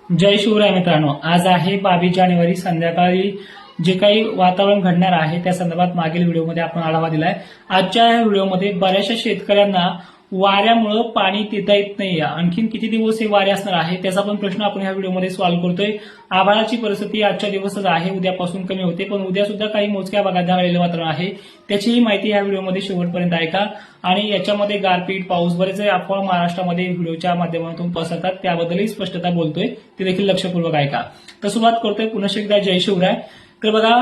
जय शिवराय मित्रांनो, आज आहे 22 जानेवारी. संध्याकाळी जे काही वातावरण घडणार आहे त्या संदर्भात मागील व्हिडिओमध्ये आपण आढावा दिलाय. आजच्या या व्हिडिओमध्ये बऱ्याचशा शेतकऱ्यांना वाऱ्यामुळे पाणी देता येत नाही. आणखीन किती दिवस हे वारे असणार आहे त्याचा पण प्रश्न आपण या व्हिडिओमध्ये सॉल्व्ह करतोय. आभाळाची परिस्थिती आजच्या दिवसच आहे, उद्यापासून कमी होते, पण उद्या सुद्धा काही मोजक्या भागात ढगाळलेलं वातावरण आहे. त्याचीही माहिती या व्हिडिओमध्ये शेवटपर्यंत ऐका. आणि याच्यामध्ये गारपीट, पाऊस, बरेच अफवा महाराष्ट्रामध्ये व्हिडिओच्या माध्यमातून पसरतात, त्याबद्दलही स्पष्टता बोलतोय, ते देखील लक्षपूर्वक ऐका. तर सुरुवात करतोय पुन्हा एकदा जय शिवराय. तर बघा,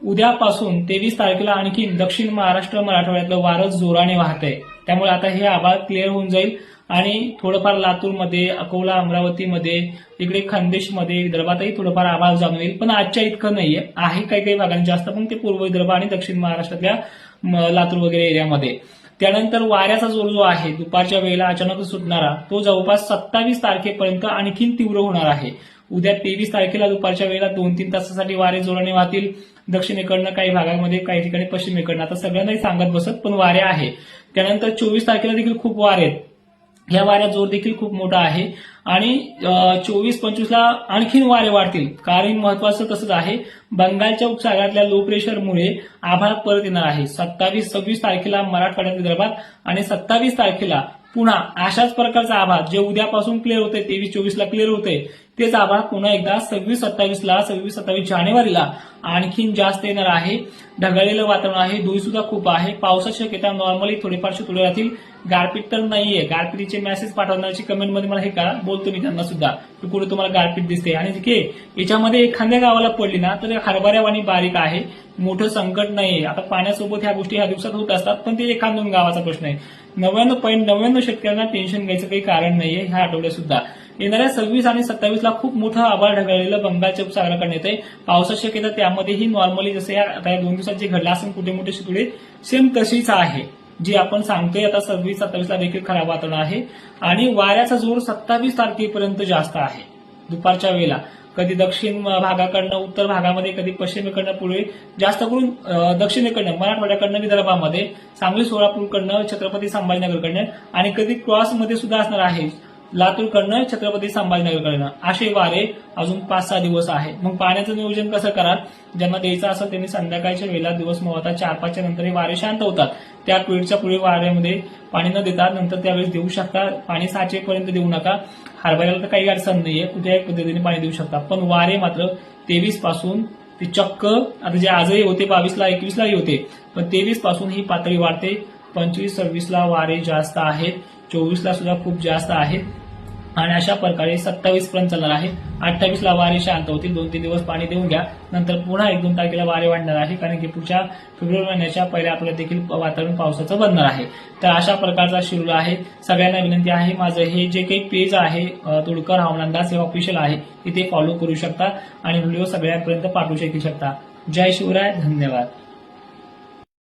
उद्यापासून 23 तारखेला आणखी दक्षिण महाराष्ट्र मराठवाड्यातलं वारं जोराने वाहतंय. त्यामुळे आता हे आभाळ क्लिअर होऊन जाईल आणि थोडंफार लातूरमध्ये, अकोला, अमरावतीमध्ये, इकडे खानदेशमध्ये, विदर्भातही थोडंफार आभाळ जाणवेल, पण आजच्या इतकं नाहीये. आहे काही भागांनी जास्त, पण ते पूर्व विदर्भ आणि दक्षिण महाराष्ट्रातल्या लातूर वगैरे एरियामध्ये. त्यानंतर वाऱ्याचा जोर जो आहे दुपारच्या वेळेला अचानक सुटणारा, तो जवळपास 27 तारखेपर्यंत आणखीन तीव्र होणार आहे. उद्या 23 तारखेला दुपारच्या वेळेला 2-3 तासासाठी वारे जोराने वाहतील. दक्षिणेकडनं काही भागांमध्ये, काही ठिकाणी पश्चिमेकडनं. आता सगळ्यांनाही सांगत बसत, पण वारे आहे. त्यानंतर 24 तारखेला देखील खूप वारे आहेत. या वाऱ्यात जोर देखील खूप मोठा आहे आणि 24-25ला आणखीन वारे वाढतील. कारण महत्वाचं तसंच आहे, बंगालच्या उपसागरातल्या लो प्रेशरमुळे आभाळ परत येणार आहे. 27-26 तारखेला मराठवाड्यात, विदर्भात आणि 27 तारखेला पुन्हा अशाच प्रकारचा आभाळ जे उद्यापासून क्लिअर होतंय, 23-24ला क्लिअर होतंय, तेच आभाळ पुन्हा एकदा 26-27ला, 26-27 जानेवारीला आणखीन जास्त येणार आहे. ढगाळलेलं वातावरण आहे, धुळी सुद्धा खूप आहे. पावसाची शक्यता नॉर्मली थोडेफार थोडे राहतील. गारपीट तर नाहीये. गारपीटीचे मेसेज पाठवण्याची कमेंटमध्ये मला हे करा, बोलतो मी त्यांना सुद्धा की पुढे तुम्हाला गारपीट दिसते. आणि याच्यामध्ये एखाद्या गावाला पडली ना तर हरभऱ्यावाणी बारीक आहे, मोठं संकट नाहीये. आता पाण्यासोबत ह्या गोष्टी ह्या दिवसात होत असतात, पण ते एखाद दोन गावाचा प्रश्न आहे. 99.99 शेतकऱ्यांना टेन्शन घ्यायचं काही कारण नाहीये. ह्या आठवड्यात सुद्धा येणाऱ्या 26 आणि 27ला खूप मोठं आभाळ ढगाळलेलं बंगालच्या उपसागराकडे येतंय. पावसाची शक्यता त्यामध्येही नॉर्मली जसं या 2 दिवसात जे घडलं असेल कुठे मोठे शितुडे, सेम तशीच आहे जी आपण सांगतोय. आता 26-27ला देखील खराब वातावरण आहे आणि वाऱ्याचा जोर 27 तारखेपर्यंत जास्त आहे दुपारच्या वेळेला. कधी दक्षिण भागाकडनं, उत्तर भागामध्ये, कधी पश्चिमेकडनं, पुढे जास्त करून दक्षिणेकडनं, मराठवाड्याकडनं, विदर्भामध्ये, सांगली सोलापूरकडनं, छत्रपती संभाजीनगरकडनं आणि कधी क्रॉसमध्ये सुद्धा असणार आहे, लातूरकडनं, छत्रपती संभाजीनगरकडनं. असे वारे अजून 5-6 दिवस आहे. मग पाण्याचं नियोजन कसं कराल? ज्यांना द्यायचं असेल त्यांनी संध्याकाळच्या वेळेला, दिवस मोहता 4-5च्या नंतर हे वारे शांत होतात, त्या पिरियडच्या पुढे वाऱ्यामध्ये पाणी न देता नंतर त्यावेळेस देऊ शकता. पाणी साचेपर्यंत देऊ नका. हरभऱ्याला तर काही अडचण नाहीये, कुठल्याही पद्धतीने पाणी देऊ शकता. पण वारे मात्र 23 पासून ते चक्क, आता जे आजही होते 22ला, 21लाही होते, पण 23 पासून ही पातळी वाढते. 25-26ला वारे जास्त आहेत, 24ला सुद्धा खूप जास्त आहेत आणि अशा प्रकारे 27 पर्यंत चालणार आहे. 28ला वारे शांत होतील. 2-3 दिवस पाणी देऊन घ्या, नंतर पुन्हा 1-2 तारखेला वारे वाढणार आहे, कारण की पुढच्या फेब्रुवारी महिन्याच्या पहिल्या आठवड्यात देखील वातावरण पावसाचं बनणार आहे. तर अशा प्रकारचा शेड्यूल आहे. सगळ्यांना विनंती आहे, माझं हे जे काही पेज आहे तुडकर हवामान अंदाज, हे ऑफिशियल आहे, इथे फॉलो करू शकता आणि व्हिडिओ सगळ्यांपर्यंत पाठवू शकता. जय शिवराय, धन्यवाद.